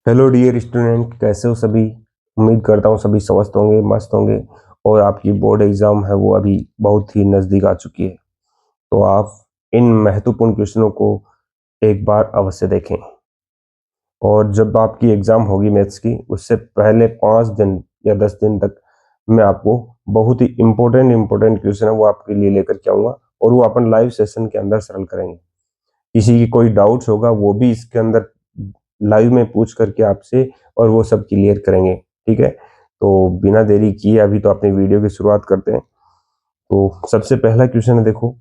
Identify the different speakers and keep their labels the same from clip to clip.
Speaker 1: Hello dear student, कैसे हो सभी। उम्मीद करता हूँ सभी स्वस्थ होंगे, मस्त होंगे। और आपकी बोर्ड एग्जाम है वो अभी बहुत ही नज़दीक आ चुकी है। तो आप इन महत्वपूर्ण क्वेश्चनों को एक बार अवश्य देखें। और जब आपकी एग्जाम होगी मैथ्स की, उससे पहले 5 दिन या 10 दिन तक मैं आपको बहुत ही इम्पोर्टेंट क्वेश्चन है वो आपके लिए लेकर के आऊँगा। और वो अपन लाइव सेशन के अंदर सरल करेंगे। किसी की कोई डाउट्स होगा वो भी इसके अंदर लाइव में पूछ करके आपसे, और वो सब क्लियर करेंगे। ठीक है, तो बिना देरी किए अभी तो अपनी वीडियो की शुरुआत करते हैं। तो सबसे पहला क्वेश्चन है, देखो।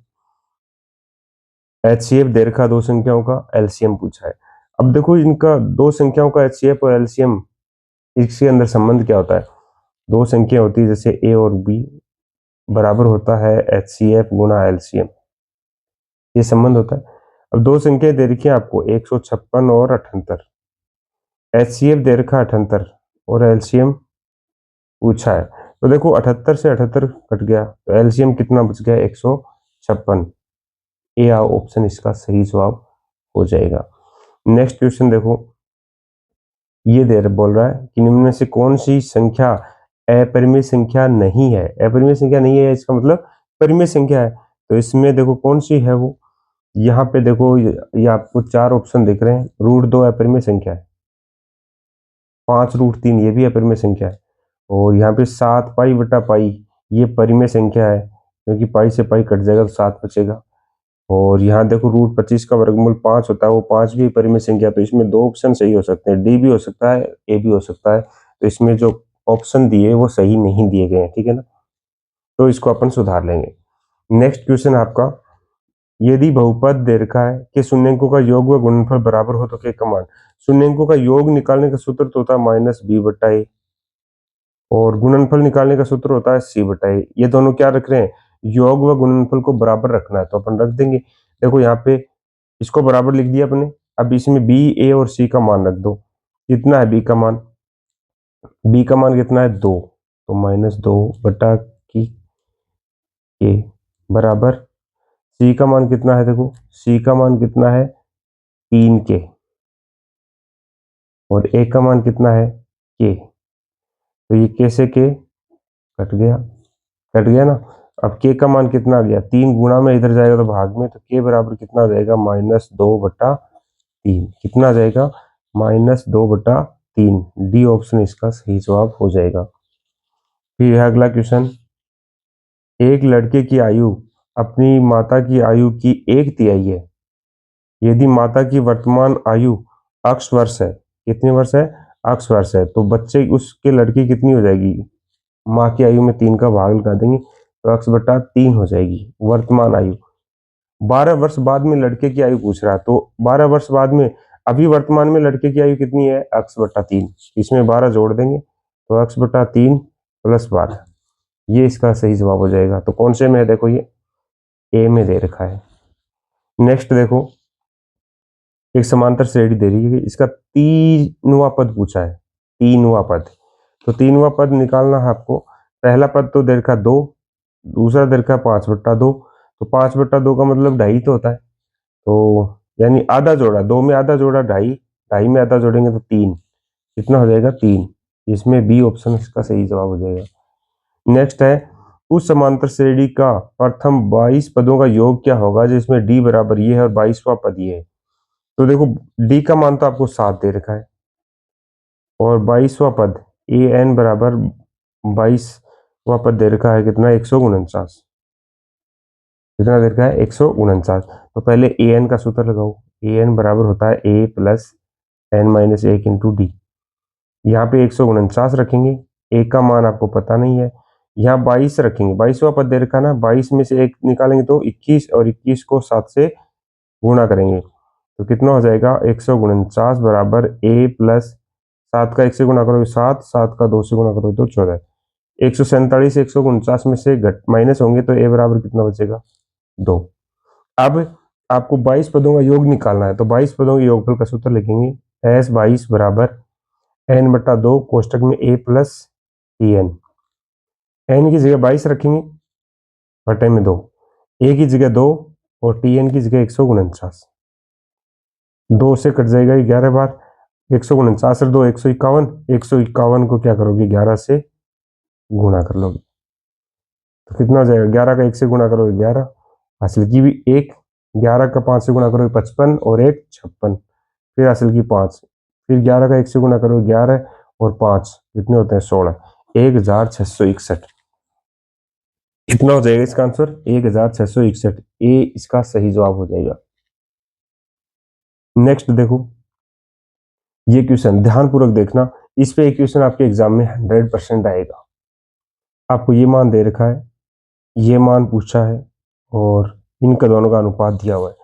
Speaker 1: एचसीएफ दे रखा दो संख्याओं का एलसीएम पूछा है। अब देखो, इनका दो संख्याओं का एचसीएफ और एलसीएम, इसके अंदर संबंध क्या होता है। दो संख्या होती है जैसे ए और बी, बराबर होता है एचसीएफ गुना एलसीएम, ये संबंध होता है। अब दो संख्या दे रखी है आपको 156 और 78। एचसीएफ दे रखा 78 और एलसीएम पूछा है। तो देखो 78 से 78 कट गया तो एलसीएम कितना बच गया, 156। ए ऑप्शन इसका सही जवाब हो जाएगा। नेक्स्ट क्वेश्चन देखो, ये बोल रहा है कि निम्न में से कौन सी संख्या अपरिमेय संख्या नहीं है। अपरिमेय संख्या नहीं है इसका मतलब परिमेय संख्या है। तो इसमें देखो कौन सी है वो। यहाँ पे देखो, ये आपको 4 ऑप्शन दिख रहे हैं। √2 अपरिमेय संख्या है, 5√3 ये भी अपरिमेय संख्या है, और यहाँ पे 7 पाई बटा पाई ये परिमेय संख्या है, क्योंकि पाई से पाई कट जाएगा तो 7 बचेगा। और यहाँ देखो √25 का वर्गमूल 5 होता है, वो 5 भी परिमेय संख्या। तो इसमें दो ऑप्शन सही हो सकते हैं, डी भी हो सकता है, ए भी हो सकता है। तो इसमें जो ऑप्शन दिए वो सही नहीं दिए गए हैं, ठीक है ना। तो इसको अपन सुधार लेंगे। नेक्स्ट क्वेश्चन आपका, यदि बहुपद दे रखा है कि शून्यंकों का योग व गुणनफल बराबर हो तो क्या कमान। शून्यंकों का योग निकालने का सूत्र तो होता है -b/a, और गुणनफल निकालने का सूत्र होता है c/a। ये दोनों क्या रख रहे हैं, योग व गुणनफल को बराबर रखना है, तो अपन रख देंगे। देखो यहाँ पे इसको बराबर लिख दिया अपने। अब इसमें b, a और c का मान रख दो। कितना है b का मान, b का मान कितना है 2, तो -2/की के बराबर c का मान कितना है, देखो c का मान कितना है 3 के, और a का मान कितना है k। तो ये k से k कट गया, कट गया ना। अब k का मान कितना आ गया, 3 गुणा में इधर जाएगा तो भाग में, तो k बराबर कितना आ जाएगा, -2/3। कितना आ जाएगा, -2/3। डी ऑप्शन इसका सही जवाब हो जाएगा। फिर है अगला क्वेश्चन, एक लड़के की आयु अपनी माता की आयु की 1/3 है। यदि माता की वर्तमान आयु x वर्ष है, कितने वर्ष है, x वर्ष है, तो बच्चे उसके लड़की कितनी हो जाएगी, माँ की आयु में 3 का भाग लगा देंगे तो x/3 हो जाएगी वर्तमान आयु। 12 वर्ष बाद में लड़के की आयु पूछ रहा है, तो 12 वर्ष बाद में अभी वर्तमान में लड़के की आयु कितनी है, x/3। इसमें 12 जोड़ देंगे तो x/3 + 12, ये इसका सही जवाब हो जाएगा। तो कौन से में है, देखो ये ए में दे रखा है। नेक्स्ट देखो, एक समांतर श्रेणी दे रही है, इसका तीनवा पद पूछा है, तीनवा पद। तो तीनवा पद निकालना है आपको। पहला पद तो दे रखा 2, दूसरा दे रखा 5/2। तो 5/2 का मतलब 2.5 तो होता है, तो यानी आधा जोड़ा, 2 में आधा जोड़ा 2.5, 2.5 में आधा जोड़ेंगे तो 3, कितना हो जाएगा 3। इसमें बी ऑप्शन इसका सही जवाब हो जाएगा। नेक्स्ट है, उस समांतर श्रेणी का प्रथम 22 पदों का योग क्या होगा जिसमें डी बराबर ये है और 22वां पद ये है। तो देखो डी का मान तो आपको 7 दे रखा है, और 22वां पद ए एन बराबर 22वां पद दे रखा है कितना, 149। कितना दे रखा है, 149। तो पहले ए एन का सूत्र लगाओ। ए एन बराबर होता है a + n-1 इंटू डी। यहाँ पे 149 रखेंगे, ए का मान आपको पता नहीं है। यहाँ 22 रखेंगे, 22वां पद दे रखा ना, 22 में से 1 निकालेंगे तो 21, और 21 को 7 से गुणा करेंगे तो कितना हो जाएगा, 149 बराबर a + 7 का 1 से गुणा करोगे 7, 7 का 2 से गुणा करोगे तो 14। 147 149 में से घट माइनस होंगे तो a बराबर कितना बचेगा, 2। अब आपको 22 पदों का योग निकालना है, तो 22 पदों के योगफल का सूत्र लिखेंगे, s22 बराबर n/2 कोष्टक में a + tn। n की जगह 22 रखेंगे, बटे में 2, a की जगह 2 और tn की जगह 149। 2 से कट जाएगा 11 बार, 149 और 2 151, 151 को क्या करोगे 11 से गुणा कर लोगे तो कितना हो जाएगा, 11 का 1 से गुणा करोगे 11, हासिल की भी 1, 11 का 5 से गुणा करोगे 55 और 1 56, फिर हासिल की 5, फिर 11 का 1 से गुणा करोगे 11 और 5 कितने होते हैं 16, 1661। कितना हो जाएगा इसका आंसर 1661, ए इसका सही जवाब हो जाएगा। नेक्स्ट देखो ये क्वेश्चन ध्यानपूर्वक देखना, इस पे एक क्वेश्चन आपके एग्जाम में 100% आएगा। आपको ये मान दे रखा है, ये मान पूछा है और इनका दोनों का अनुपात दिया हुआ है,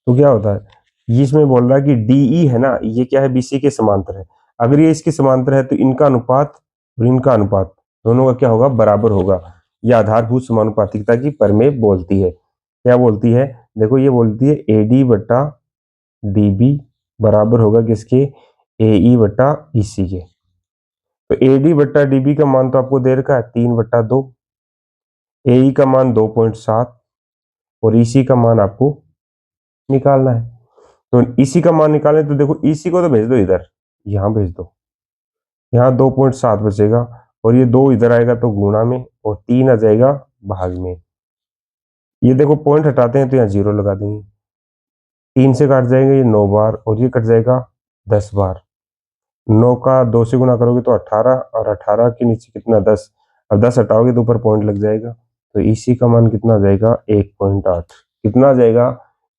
Speaker 1: तो क्या होता है ये इसमें बोल रहा है कि DE है ना, ये क्या है BC के समांतर है, अगर ये इसके समांतर है तो इनका अनुपात और इनका अनुपात दोनों का क्या होगा बराबर होगा। यह आधारभूत समानुपातिकता की प्रमेय बोलती है। क्या बोलती है, देखो ये बोलती है AD बटा DB बराबर होगा किसके, AE बटा EC के। तो AD बटा DB का मान तो आपको दे रखा है 3/2, AE का मान 2.7 और EC का मान आपको निकालना है। तो EC का मान निकालें तो देखो EC को तो भेज दो इधर, यहाँ भेज दो, यहाँ 2.7 बचेगा और ये 2 इधर आएगा तो गुणा में और 3 आ जाएगा भाग में। ये देखो पॉइंट हटाते हैं तो यहाँ 0 लगा देंगे, 3 से काट जाएंगे ये 9 बार और ये कट जाएगा 10 बार। 9 का 2 से गुणा करोगे तो 18 और 18 के नीचे कितना 10, अब 10 हटाओगे तो ऊपर पॉइंट लग जाएगा, तो EC का मान कितना आ जाएगा 1.8, कितना आ जाएगा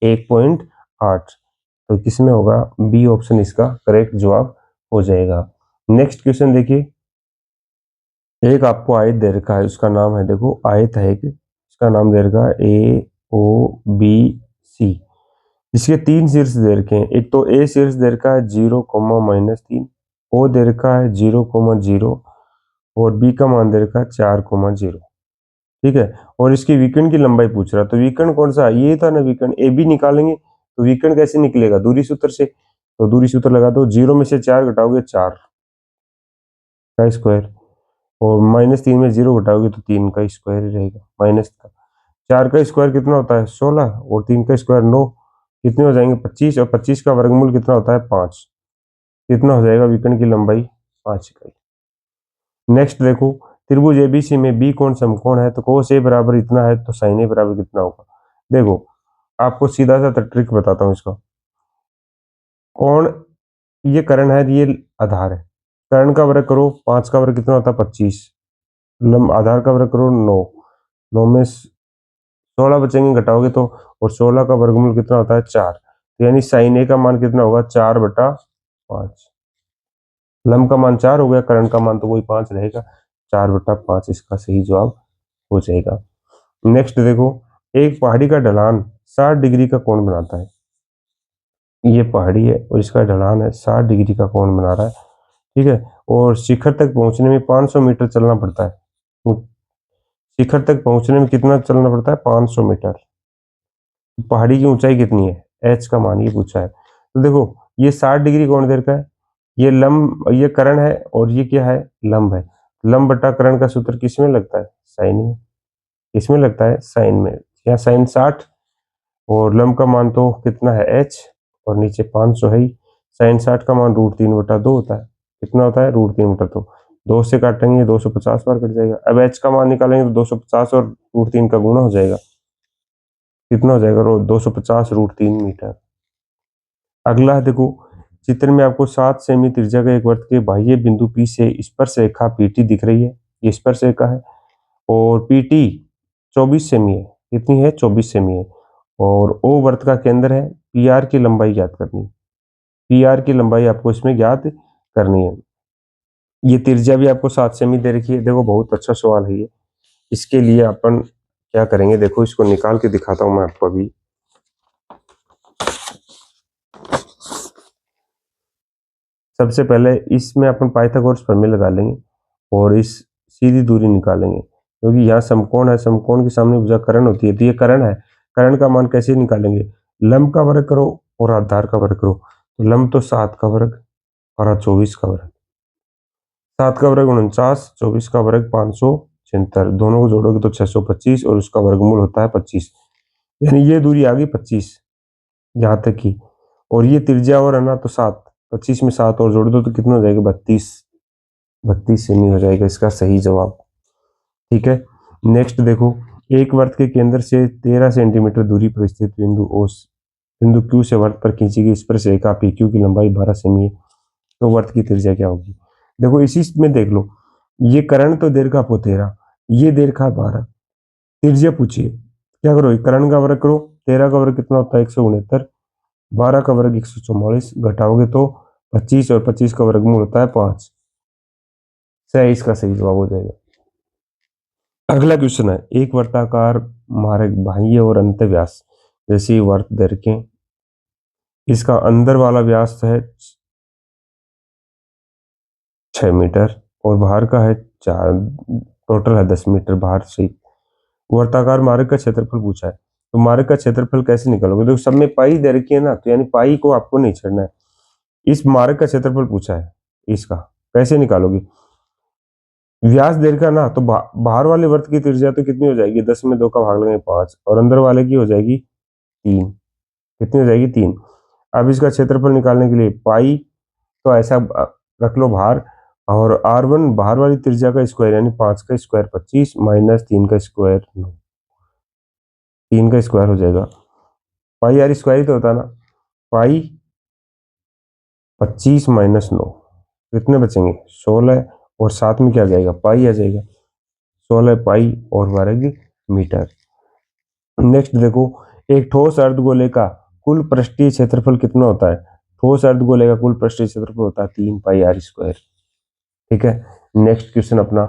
Speaker 1: 1.8। तो किसमें होगा, बी ऑप्शन इसका करेक्ट जवाब हो जाएगा। नेक्स्ट क्वेश्चन देखिए, एक आपको आयत दे रखा है, उसका नाम है देखो आयत है एक, इसका नाम दे रखा है AOBC, इसके 3 शीर्ष दे रखे हैं। एक तो ए शीर्ष दे रखा है 0, -3, ओ दे रखा है 0, 0 और बी का मान दे रखा है 4, 0, ठीक है। और इसकी विकर्ण की लंबाई पूछ रहा है, तो विकर्ण कौन सा है, ये था ना विकर्ण, ए बी निकालेंगे तो विकर्ण कैसे निकलेगा, दूरी सूत्र से, तो दूरी सूत्र लगा दो, 0 में से 4 घटाओगे 4 का स्क्वायर और -3 में 0 घटाओगे तो 3 का स्क्वायर ही रहेगा, माइनस का 4 का स्क्वायर कितना होता है 16 और 3 का स्क्वायर 9, कितने हो जाएंगे 25 और 25 का वर्गमूल कितना होता है 5, कितना हो जाएगा विकर्ण की लंबाई 5 इकाई। नेक्स्ट देखो त्रिभुज ABC में बी कोण समकोण है, तो कोस A बराबर इतना है तो साइन A बराबर कितना होगा। देखो आपको सीधा सा ट्रिक बताता हूँ इसका, कोण ये कर्ण है, ये आधार है, कर्ण का वर्ग करो 5 का वर्ग कितना होता है 25, आधार का वर्ग करो 9, 9 में 16 बचेंगे घटाओगे तो, और 16 का वर्गमूल कितना होता है 4, यानी साइन A का मान कितना होगा 4/5, लंब का मान 4 हो गया, कर्ण का मान तो वही 5 रहेगा, 4/5 इसका सही जवाब हो जाएगा। नेक्स्ट देखो, एक पहाड़ी का ढलान 60 डिग्री का कोण बनाता है, ये पहाड़ी है और इसका ढलान है 60 डिग्री का कोण बना रहा है, ठीक है, और शिखर तक पहुंचने में 500 मीटर चलना पड़ता है, शिखर तक पहुंचने में कितना चलना पड़ता है 500 मीटर। पहाड़ी की ऊंचाई कितनी है, H का मान ये पूछा है, तो देखो ये 60 डिग्री कोण दे रखा है, ये लंब, ये कर्ण है और ये क्या है लंब है, लंब बटा कर्ण का सूत्र किसमें लगता है साइन में, किसमें लगता है साइन में, यहाँ साइन 60 और लंब का मान तो कितना है H और नीचे 500 है ही, साइन 60 का मान √3/2 होता है, कितना होता है √3/2, 2 से काटेंगे 250 बार कट जाएगा, अब H का मान निकालेंगे तो 250 और √3 का गुणा हो जाएगा, कितना हो जाएगा 250 √3 मीटर। अगला देखो, चित्र में आपको 7 सेमी त्रिज्या का एक वृत्त के बाह्य बिंदु P से स्पर्श रेखा PT दिख रही है, ये स्पर्श रेखा है और PT 24 सेमी है, कितनी है 24 सेमी है, और O वृत्त का केंद्र है, PR की लंबाई ज्ञात करनी है, PR की लंबाई आपको इसमें ज्ञात करनी है। ये त्रिज्या भी आपको 7 सेमी दे रखी है, देखो बहुत अच्छा सवाल है ये, इसके लिए अपन क्या करेंगे, देखो इसको निकाल के दिखाता हूं मैं आपको अभी। सबसे पहले इसमें अपन पाइथागोरस प्रमेय लगा लेंगे और इस सीधी दूरी निकालेंगे, क्योंकि यहाँ समकोण है, समकोण के सामने भुजा कर्ण होती है, तो ये कर्ण है, कर्ण का मान कैसे निकालेंगे, लंब का वर्ग करो और आधार का वर्ग करो, तो लंब तो 7 का वर्ग और 24 का वर्ग, 7 का वर्ग 49, 24 का वर्ग 576, दोनों को जोड़ोगे तो 625 और उसका वर्गमूल होता है 25, यानी ये दूरी आ गई 25 यहाँ तक की, और ये त्रिज्या और है ना तो 7, 25 में 7 और जोड़ दो तो कितना हो जाएगा, 32। 32 सेमी हो जाएगा इसका सही जवाब। ठीक है, नेक्स्ट देखो, एक वृत्त के केंद्र से 13 सेंटीमीटर दूरी पर स्थित बिंदु Q से वृत्त पर खींची गई स्पर्शरेखा PQ की लंबाई 12 सेमी है, तो वृत्त की त्रिज्या क्या होगी। देखो इसी में देख लो, ये कर्ण तो दीर्घ आपको 13, ये दीर्घ 12, त्रिज्या पूछिए, क्या करो, कर्ण का वर्ग करो, 13 का वर्ग कितना होता है 169, 12 का वर्ग 144, घटाओगे तो 25 और 25 का वर्गमूल होता है 5। 23 का सही जवाब हो जाएगा। अगला क्वेश्चन है, एक वर्ताकार मार्ग बाह्य और अंत व्यास जैसे वर्त दीर्घें, इसका अंदर वाला व्यास है 6 मीटर और बाहर का है 4, टोटल है 10 मीटर बाहर से। वर्ताकार मार्ग का क्षेत्रफल पूछा है, तो मार्ग का क्षेत्रफल कैसे निकालोगे, देखो सब में पाई दे रखी है ना, तो यानी पाई को आपको नहीं छोड़ना है। इस मार्ग का क्षेत्रफल पूछा है, इसका कैसे निकालोगे, व्यास दीर्घ ना, तो बाहर वाले वर्त की त्रिज्या तो कितनी हो जाएगी, 10 में 2 का भाग लगेंगे 5, और अंदर वाले की हो जाएगी 3, कितनी हो जाएगी 3। अब इसका क्षेत्रफल निकालने के लिए पाई तो ऐसा रख लो बाहर, और R1 बाहर वाली त्रिज्या का स्क्वायर यानी 5 का स्क्वायर 25 माइनस 3 का स्क्वायर 9, 3 का स्क्वायर हो जाएगा, पाई यार स्क्वायर ही तो होता है ना, पाई 25 माइनस 9 कितने बचेंगे 16, और साथ में क्या आ जाएगा पाई आ जाएगा, 16 पाई और वर्ग मीटर। नेक्स्ट देखो, एक ठोस अर्धगोले का कुल पृष्ठीय क्षेत्रफल कितना होता है, ठोस अर्धगोले का कुल पृष्ठीय क्षेत्रफल होता है 3 पाई आर स्क्वायर। ठीक है, नेक्स्ट क्वेश्चन अपना,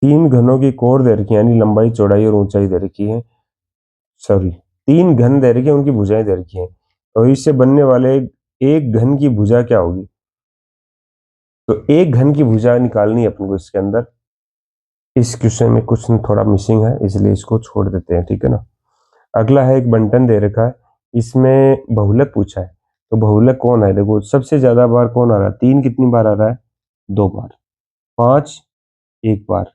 Speaker 1: तीन घनों की कोर दे रखी है यानी लंबाई चौड़ाई और ऊंचाई दे रखी है, सॉरी तीन घन दे रखे हैं उनकी भुजाएं दे रखी हैं, और इससे बनने वाले एक घन की भुजा क्या होगी, तो एक घन की भुजा निकालनी है अपन को इसके अंदर। इस क्वेश्चन में कुछ थोड़ा मिसिंग है इसलिए इसको छोड़ देते हैं, ठीक है ना। अगला है, एक बंटन दे रखा है, इसमें बहुलक पूछा है, तो बहुलक कौन है, देखो सबसे ज्यादा बार कौन आ रहा है, 3 कितनी बार आ रहा है 2 बार, 5 1 बार,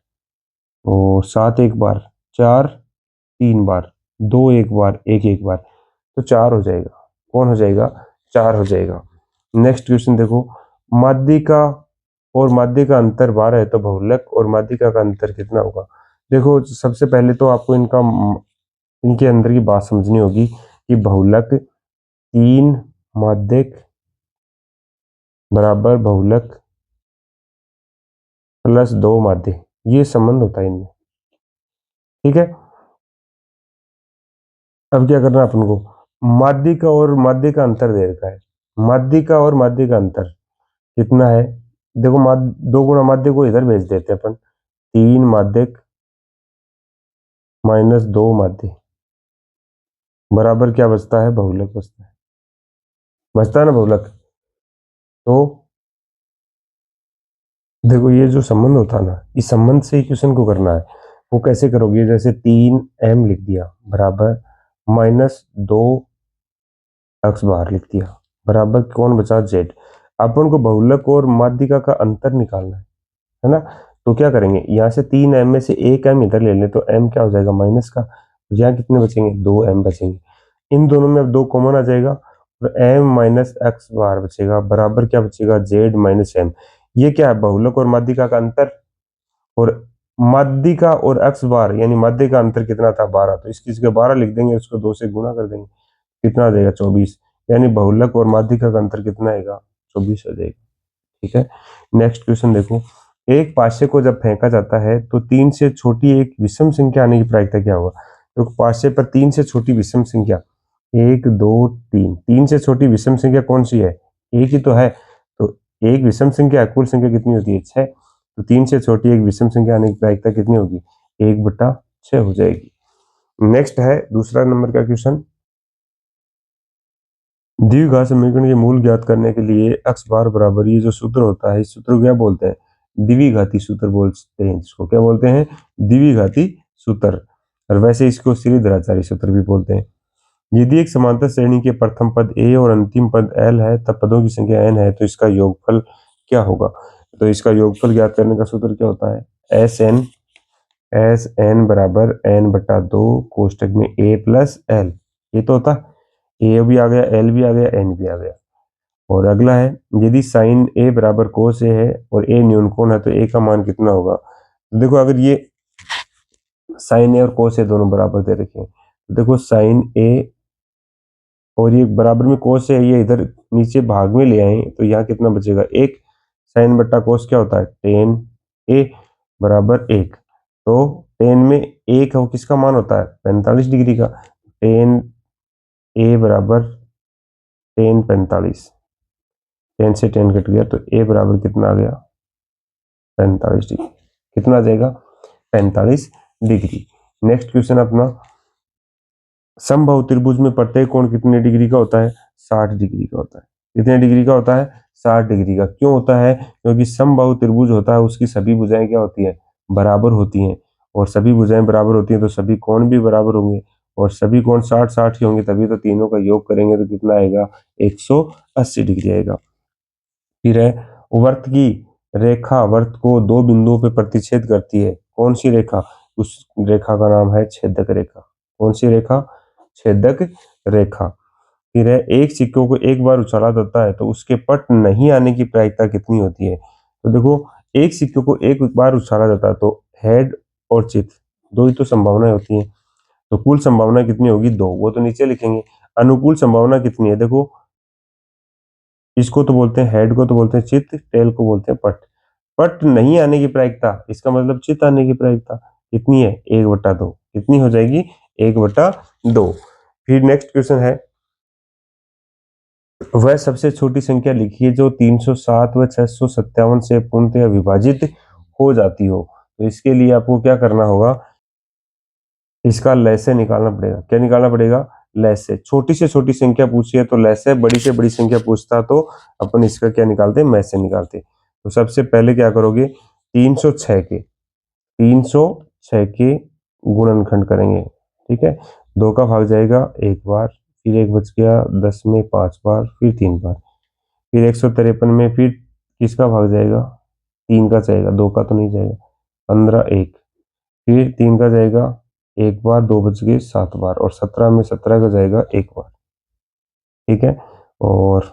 Speaker 1: और 7 1 बार, 4 3 बार, 2 1 बार, 1 1 बार, तो 4 हो जाएगा, कौन हो जाएगा 4 हो जाएगा। नेक्स्ट क्वेश्चन देखो, माध्यिका और माध्य का अंतर 12 है, तो बहुलक और माध्यिका का अंतर कितना होगा। देखो सबसे पहले तो आपको इनके अंदर की बात समझनी होगी कि बहुलक 3 माध्यिक बराबर बहुलक प्लस 2 माध्य, ये संबंध होता है इनमें। ठीक है, अब क्या करना है अपन को, माध्यिका और माध्य का अंतर दे रखा है, माध्यिका और माध्य का अंतर कितना है, देखो 2 गुना माध्य को इधर भेज देते हैं अपन, 3 माध्यिक माइनस 2 माध्य बराबर क्या बचता है, बहुलक बचता है ना बहुलक। तो देखो ये जो संबंध होता है ना, इस संबंध से ही क्वेश्चन को करना है, वो कैसे करोगे, जैसे 3m लिख दिया बराबर -2 x बार लिख दिया बराबर कौन बचा z, अपन को बहुलक और माध्यिका का अंतर निकालना है ना। तो क्या करेंगे, यहाँ से 3m में से 1m इधर ले लें, तो m क्या हो जाएगा माइनस का, यहाँ कितने बचेंगे 2m बचेंगे, इन दोनों में अब 2 कॉमन आ जाएगा, और m माइनस एक्स बार बचेगा बराबर क्या बचेगा z माइनस m। ये क्या है, बहुलक और माध्यिका का अंतर, और माध्यिका और x बार यानी माध्य का अंतर कितना था 12, तो इसकी जगह 12 लिख देंगे, उसको 2 से गुणा कर देंगे, कितना आ जाएगा 24, यानी बहुलक और माध्यिका का अंतर कितना आएगा 24 हो जाएगा। ठीक है, नेक्स्ट क्वेश्चन देखो, एक पाशे को जब फेंका जाता है तो 3 से छोटी एक विषम संख्या आने की प्रायिकता क्या होगा, तो पाशे पर 3 से छोटी विषम संख्या 1 2 3, 3 से छोटी विषम संख्या कौन सी है, एक ही तो है, तो एक विषम संख्या कुल संख्या कितनी होती है 6, तो 3 से छोटी एक विषम संख्या आने की प्रायिकता कितनी होगी 1/6 हो जाएगी। नेक्स्ट है दूसरा नंबर का क्वेश्चन, द्विघात समीकरण के मूल ज्ञात करने के लिए x बार बराबर, ये जो सूत्र होता है इस सूत्र को क्या बोलते हैं, द्विघाती सूत्र बोलते हैं, इसको क्या बोलते हैं द्विघाती सूत्र, और वैसे इसको श्रीधराचार्य सूत्र भी बोलते हैं। यदि एक समांतर श्रेणी के प्रथम पद a और अंतिम पद l है तब पदों की संख्या n है, तो इसका योगफल क्या होगा, तो इसका योगफल ज्ञात करने का सूत्र क्या होता है, एस एन बराबर n/2 कोष्टक में a प्लस l, ये तो होता, ए भी आ गया एल भी आ गया एन भी आ गया, और अगला है, यदि साइन ए बराबर कोस ए है और ए न्यून कोण है तो ए का मान कितना होगा। तो देखो अगर ये साइन ए और कोस ए दोनों बराबर दे रखे हैं तो देखो साइन ए और ये बराबर में कोस है, ये इधर नीचे भाग में ले आए तो यहाँ कितना बचेगा, एक। साइन बट्टा कोस क्या होता है, टेन ए बराबर एक। तो टेन में एक हो किसका मान होता है, 45 डिग्री का। टेन ए बराबर टेन 45, टेन से टेन कट गया तो ए बराबर कितना आ गया, 45 डिग्री। कितना आ जाएगा, 45 डिग्री। नेक्स्ट क्वेश्चन अपना, समबाहु त्रिभुज में प्रत्येक कोण कितने डिग्री का होता है, 60 डिग्री का होता है। कितने डिग्री का होता है, 60 डिग्री का। क्यों होता है, क्योंकि समबाहु त्रिभुज होता है उसकी सभी भुजाएं क्या होती है, बराबर होती हैं। और सभी भुजाएं बराबर होती हैं तो सभी कोण भी बराबर होंगे, और सभी कोण 60-60 के होंगे, तभी तो तीनों का योग करेंगे तो कितना आएगा, 180 डिग्री आएगा। फिर है, वर्त की रेखा वर्त को दो बिंदुओं पर प्रतिच्छेद करती है, कौन सी रेखा, उस रेखा का नाम है छेदक रेखा। कौन सी रेखा, छेदक रेखा। फिर है, एक सिक्कों को एक बार उछाला जाता है तो उसके पट नहीं आने की प्रायिकता कितनी होती है। तो देखो एक सिक्के को एक बार उछाला जाता है तो हेड और चित दो ही तो संभावनाएं होती हैं, तो कुल संभावना कितनी होगी, दो। वो तो नीचे लिखेंगे। अनुकूल संभावना कितनी है, देखो इसको तो बोलते हैं हेड, को तो बोलते हैं चित, टेल को बोलते हैं पट। पट नहीं आने की प्रायिकता, इसका मतलब चित आने की प्रायिकता कितनी है, 1/2। कितनी हो जाएगी, 1/2। फिर नेक्स्ट क्वेश्चन है, वह सबसे छोटी संख्या लिखिए जो 307 व 657 से पूर्णतः विभाजित हो जाती हो। तो इसके लिए आपको क्या करना होगा, इसका लैसे निकालना पड़ेगा। क्या निकालना पड़ेगा, लैसे। छोटी से छोटी संख्या पूछी है तो लैसे, बड़ी से बड़ी संख्या पूछता तो अपन इसका क्या निकालते, मैं से निकालते। तो सबसे पहले क्या करोगे, 306 के गुणनखंड करेंगे। ठीक है, 2 का भाग जाएगा एक बार, फिर 1 बच गया, 10 में 5 बार, फिर 3 बार, फिर 153 में फिर किसका भाग जाएगा, 3 का जाएगा, 2 का तो नहीं जाएगा, 15 1, फिर 3 का जाएगा एक बार, 2 बच गए 7 बार, और 17 में 17 का जाएगा एक बार। ठीक है, और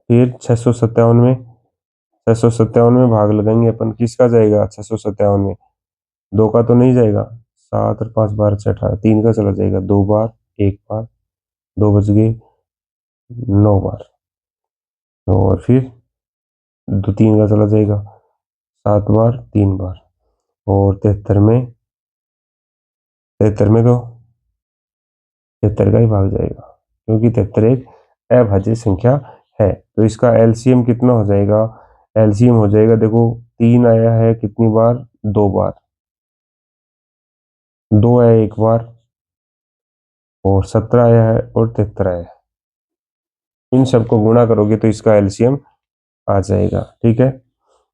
Speaker 1: फिर 657 में भाग लगाएंगे अपन, किसका जाएगा 657 में, 2 का तो नहीं जाएगा, 7 और 5 12 6 18, 3 का चला जाएगा 2 बार, एक बार, 2 बच गए 9 बार, और फिर 3 का चला जाएगा 7 बार, 3 बार, और 73 में तो 73 का ही भाग जाएगा, क्योंकि 73 एक अभाज्य संख्या है। तो इसका एलसीएम कितना हो जाएगा, एलसीएम हो जाएगा, देखो 3 आया है कितनी बार, 2 बार, 2 आया एक बार, और 17 आया है, और 73 आया है। इन सबको गुणा करोगे तो इसका एलसीएम आ जाएगा। ठीक है,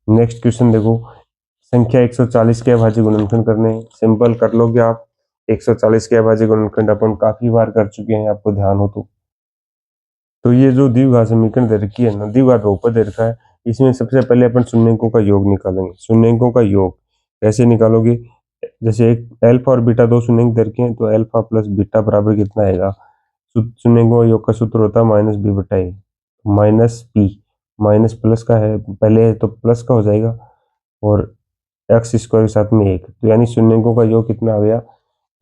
Speaker 1: नेक्स्ट क्वेश्चन देखो, संख्या 140 के अभाज्य गुणनखंड करने हैं। सिंपल कर लोगे आप, 140 के अभाज्य गुणनखंड अपन काफी बार कर चुके हैं, आपको ध्यान हो तो ये जो द्विघात समीकरण दे रखी है ना, द्विघात बहुपद दे रखा है, इसमें सबसे पहले अपन शून्यंकों का योग निकालेंगे। शून्यंकों का योग कैसे निकालोगे, जैसे एक अल्फा और बीटा दो शून्यंक दे रखे हैं तो अल्फा प्लस बीटा बराबर कितना आएगा, शून्यंकों का योग का सूत्र होता है माइनस बी बटा ए, माइनस पी, माइनस प्लस का है पहले है तो प्लस का हो जाएगा, और एक्स स्क्वायर के साथ में एक, तो यानी शून्यंकों का योग कितना आ गया,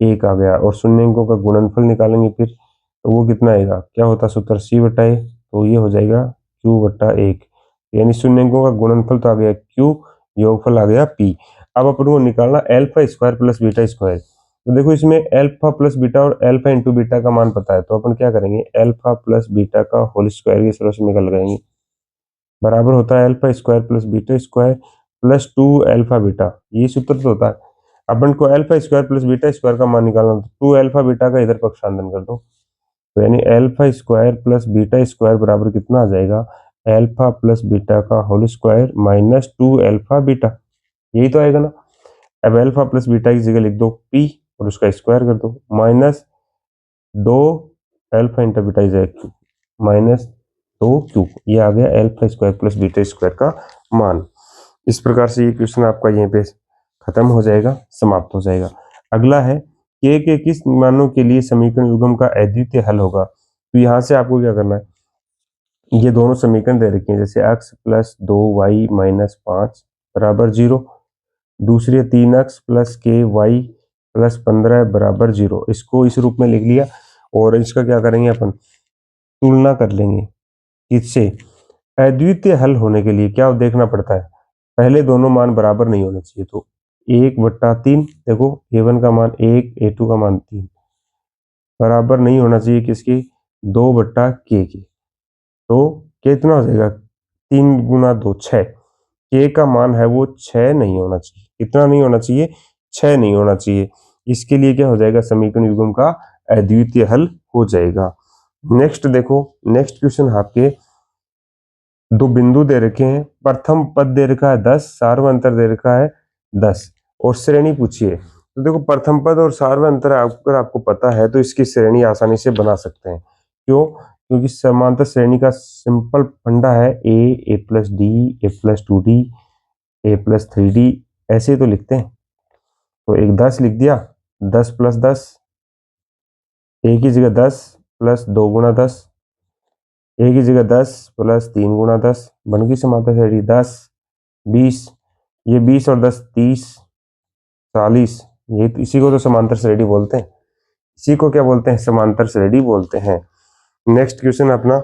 Speaker 1: एक आ गया। और शून्यंकों का गुणनफल निकालेंगे फिर, तो वो कितना आएगा, क्या होता है सूत्र, सी बटा ए, तो ये हो जाएगा क्यू बटा एक, यानी शून्यंकों का गुणनफल तो आ गया क्यू, योगफल आ गया पी। अब अपन को निकालना alpha square plus beta square. तो देखो इसमें अल्फा प्लस बीटा और अल्फा इंटू बीटा का मान पता है, तो अपन क्या करेंगे, अल्फा प्लस बीटा का होल स्क्वायर के सरल समीकरण लगाएंगे, बराबर होता है alpha square plus beta square plus 2 alpha beta. ये सूत्र तो होता है। अपन को alpha square plus beta square का मान निकालना, तो 2 अल्फा बीटा का इधर पक्षांतरण कर दो, तो यानी alpha square plus beta square बराबर कितना आ जाएगा, अल्फा प्लस बीटा का whole square minus 2 alpha beta, यही तो आएगा ना। अब अल्फा प्लस बीटा की जगह लिख दो पी और उसका स्क्वायर कर दो, माइनस 2 अल्फा इंटू बीटा की जगह क्यू, माइनस 2 क्यू, ये आ गया alpha square plus beta square का मान। इस प्रकार से ये क्वेश्चन आपका यहीं पे खत्म हो जाएगा, समाप्त हो जाएगा। अगला है, के किस मानों के लिए समीकरण युग्म का अद्वितीय हल होगा। तो यहाँ से आपको क्या करना है, ये दोनों समीकरण दे रखे हैं, जैसे x प्लस 2y माइनस 5 बराबर 0, दूसरी है 3x प्लस के वाई प्लस 15 बराबर 0। इसको इस रूप में लिख लिया और इसका क्या करेंगे अपन, तुलना कर लेंगे। इससे अद्वितीय हल होने के लिए क्या देखना पड़ता है, पहले दोनों मान बराबर नहीं होने चाहिए। तो 1/3, देखो a1 का मान 1, a2 का मान 3 बराबर नहीं होना चाहिए किसकी, 2/k के। तो कितना हो जाएगा, 3 × 2 6। के का मान है वो 6 नहीं होना चाहिए, कितना नहीं होना चाहिए, 6 नहीं होना चाहिए। इसके लिए क्या हो जाएगा, समीकरण युग्म का अद्वितीय हल हो जाएगा। नेक्स्ट देखो, नेक्स्ट क्वेश्चन आपके दो बिंदु दे रखे हैं, प्रथम पद दे रखा है 10, सार्वंतर दे रखा है 10 और श्रेणी पूछिए। तो देखो प्रथम पद और सार्वंतर अगर आपको पता है तो इसकी श्रेणी आसानी से बना सकते हैं। क्यों, क्योंकि समांतर श्रेणी का सिंपल फंडा है ए प्लस डी, ए प्लस 2d, ए प्लस 3d, ऐसे ही तो लिखते हैं। तो एक 10 लिख दिया, 10 प्लस 10, ए की जगह 10 प्लस 2 × 10, ए की जगह 10 प्लस 3 × 10, बन गई समांतर श्रेणी 10, 20, ये 20 और 10 30, 40, ये इसी को तो समांतर श्रेणी बोलते हैं। इसी को क्या बोलते हैं, समांतर श्रेणी बोलते हैं। नेक्स्ट क्वेश्चन अपना,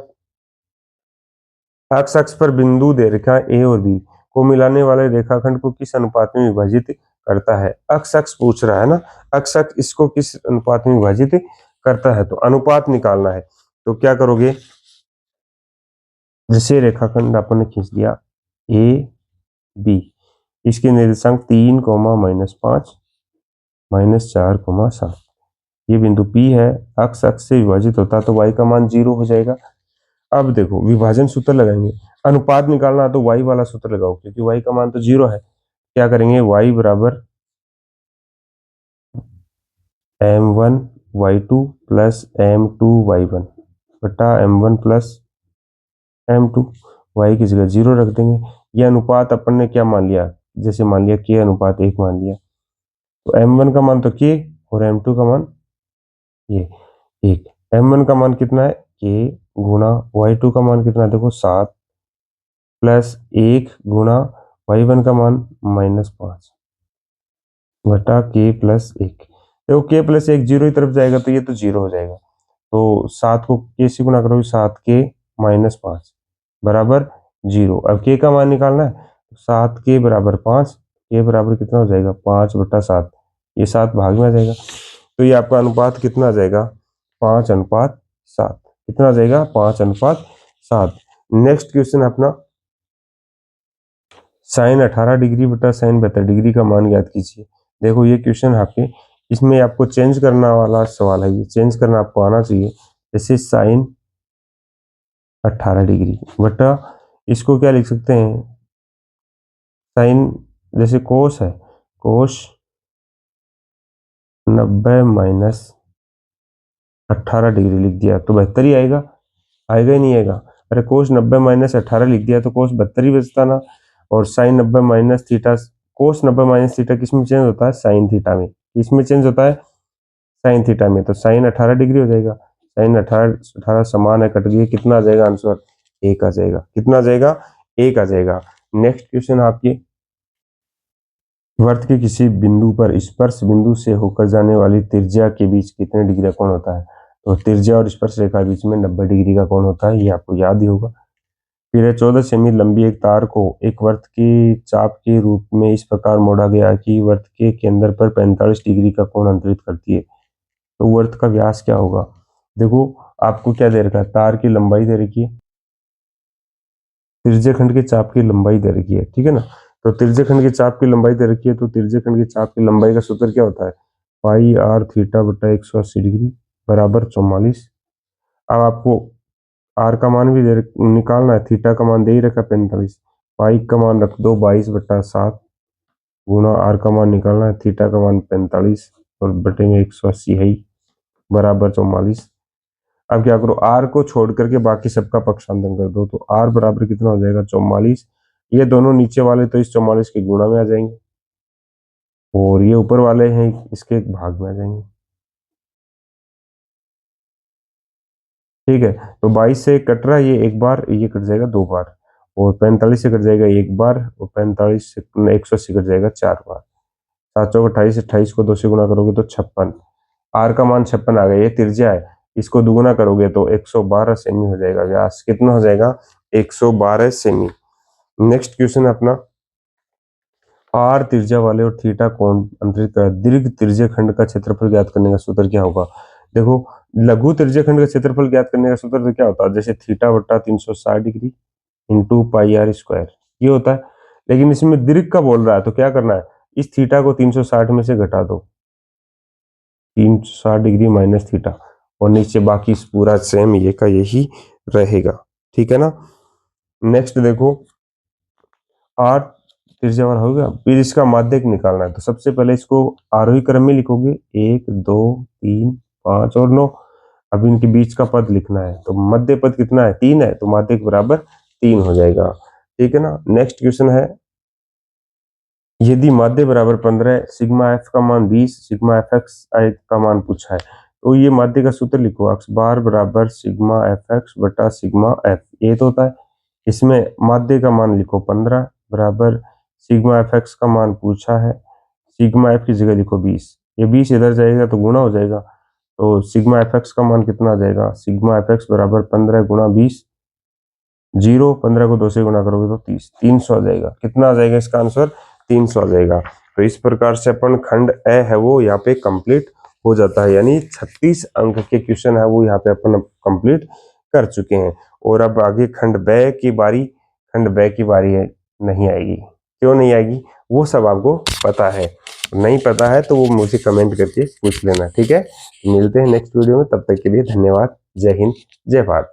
Speaker 1: एक्स अक्ष पर बिंदु दे रेखा ए और बी को मिलाने वाले रेखाखंड को किस अनुपात में विभाजित करता है। अक्ष अक्ष पूछ रहा है ना, अक्ष अक्ष इसको किस अनुपात में विभाजित करता है, तो अनुपात निकालना है। तो क्या करोगे, जैसे रेखाखंड अपन ने खींच दिया ए बी, इसके निर्देशांक 3, -5, -4, 7, ये बिंदु P है, अक्ष अक्ष से विभाजित होता है तो y का मान 0 हो जाएगा। अब देखो विभाजन सूत्र लगाएंगे, अनुपात निकालना है तो y वाला सूत्र लगाओ, क्योंकि y का मान तो 0 है। क्या करेंगे, y बराबर m1y2 प्लस m2y1 बटा m1 प्लस m2, y की जगह 0 रख देंगे। यह अनुपात अपन ने क्या मान लिया, जैसे मान लिया k अनुपात 1 मान लिया, तो m1 का मान तो k और m2 का मान ये 1। m1 का मान कितना है, k गुणा y2 का मान कितना है, देखो 7 प्लस 1 गुणा y1 का मान -5 बटा k प्लस 1। देखो k प्लस 1 0 की तरफ जाएगा तो ये तो 0 हो जाएगा। तो 7 को k से गुणा करोगे, 7k -5 बराबर 0। अब k का मान निकालना है, 7k बराबर 5, k बराबर कितना हो जाएगा, 5/7, ये 7 भाग में आ जाएगा। तो ये आपका अनुपात कितना आ जाएगा, 5:7। कितना आ जाएगा, 5:7। नेक्स्ट क्वेश्चन अपना, साइन 18 डिग्री बटा साइन 72 डिग्री का मान ज्ञात कीजिए। देखो ये क्वेश्चन आपके, इसमें आपको चेंज करना वाला सवाल है, ये चेंज करना आपको आना चाहिए। जैसे साइन 18 डिग्री बटा, इसको क्या लिख सकते हैं, साइन, जैसे कोस है, कोस 90 माइनस 18 डिग्री लिख दिया तो 72 ही आएगा, आएगा ही नहीं आएगा। अरे कोस 90 माइनस 18 लिख दिया तो कोस 72 ही बचता ना। और साइन 90 माइनस थीटा, कोस 90 माइनस थीटा किस में चेंज होता है, साइन थीटा में। किस में चेंज होता है, साइन थीटा में। तो साइन 18 डिग्री हो जाएगा, साइन 18 समान है, कट गई, कितना आ जाएगा आंसर, 1 आ जाएगा। कितना आ जाएगा, 1 आ जाएगा। नेक्स्ट क्वेश्चन आपकी, वर्त के किसी बिंदु पर स्पर्श बिंदु से होकर जाने वाली त्रिज्या के बीच कितने डिग्री का कोण होता है। तो त्रिज्या और स्पर्श रेखा के बीच में 90 डिग्री का कोण होता है, ये आपको याद ही होगा। फिर है 14 सेमी लंबी एक तार को एक वर्त की चाप के रूप में इस प्रकार मोड़ा गया कि वर्त के केंद्र पर 45 डिग्री का कोण अंतरित करती है, तो वर्त का व्यास क्या होगा। देखो आपको क्या दे रखा है, तार की लंबाई दे रखी है, त्रिज्यखंड के चाप की लंबाई दे रखी है, ठीक है ना। तो त्रिज्यखंड के चाप की लंबाई दे रखी है, तो त्रिज्यखंड के चाप की लंबाई का सूत्र क्या होता है, पाई आर थीटा बटा 180 डिग्री बराबर 44। अब आपको आर का मान भी निकालना है, थीटा का मान दे ही रखा 45, पाई का मान रख दो 22/7 गुणा आर का मान निकालना है, थीटा का मान 45 और बटे में 180 है ही, बराबर 44। अब क्या करो, आर को छोड़ करके बाकी सबका पक्षांतरण कर दो, तो आर बराबर कितना हो जाएगा, 44। ये दोनों नीचे वाले तो इस 44 के गुणा में आ जाएंगे और ये ऊपर वाले हैं इसके भाग में आ जाएंगे। ठीक है, तो 22 से कट रहा है ये एक बार, ये कट जाएगा 2 बार, और 45 से कट जाएगा एक बार, और 45 से 180 कट जाएगा 4 बार। 7 चौक 28, 28 को 2 से गुणा करोगे तो 56, आर का मान 56 आ गया। ये त्रिज्या है, इसको दुगुना करोगे तो 112 सेमी हो जाएगा। व्यास कितना हो जाएगा? 112 सेमी। नेक्स्ट क्वेश्चन अपना, आर त्रिज्या वाले और थीटा कोण अंतरित कर दीर्घ त्रिज्य खंड का क्षेत्रफल ज्ञात करने का सूत्र क्या होगा? देखो, लघु त्रिज्य खंड का क्षेत्रफल ज्ञात करने का सूत्र तो क्या होता है? जैसे थीटा बट्टा 360 degree into pi r square, ये होता है। लेकिन इसमें दीर्घ का बोल रहा है तो क्या करना है? इस थीटा को 360 में से घटा दो, 360 डिग्री माइनस थीटा, और नीचे बाकी पूरा सेम ये का यही रहेगा। ठीक है ना। नेक्स्ट देखो, आर त्रिज्या वाला हो गया, फिर इसका माध्यक निकालना है। तो सबसे पहले इसको आरोही क्रम में लिखोगे, 1 2 3 5 और 9। अब इनके बीच का पद लिखना है, तो मध्य पद कितना है? 3 है, तो माध्यक बराबर 3 हो जाएगा। ठीक है ना। नेक्स्ट क्वेश्चन है, यदि माध्य बराबर 15, सिग्मा एफ का मान 20, सिग्मा एफ एक्स का मान पूछा है, तो ये माध्य का सूत्र लिखो, एक्स बार बराबर सिग्मा एफ एक्स बटा सिग्मा एफ, ये तो होता है। इसमें माध्य का मान लिखो 15 बराबर सिग्मा एफ एक्स का मान पूछा है, सिग्मा एफ की जगह लिखो 20, ये 20 इधर जाएगा तो गुणा हो जाएगा, तो सिग्मा एफ एक्स का मान कितना आ जाएगा? सिग्मा एफ एक्स बराबर 15 गुणा 20, 0, 15 को 2 से गुणा करोगे तो 30, 300 आ जाएगा। कितना आ जाएगा इसका आंसर? 300 आ जाएगा। तो इस प्रकार से अपन खंड ए है वो यहाँ पे कंप्लीट हो जाता है, यानी 36 अंक के क्वेश्चन है वो यहाँ पे अपन कंप्लीट कर चुके हैं। और अब आगे खंड ब की बारी, खंड ब की बारी है, नहीं आएगी। क्यों नहीं आएगी? वो सब आपको पता है, नहीं पता है तो वो मुझे कमेंट करके पूछ लेना। ठीक है, मिलते हैं नेक्स्ट वीडियो में, तब तक के लिए धन्यवाद। जय हिंद, जय भारत।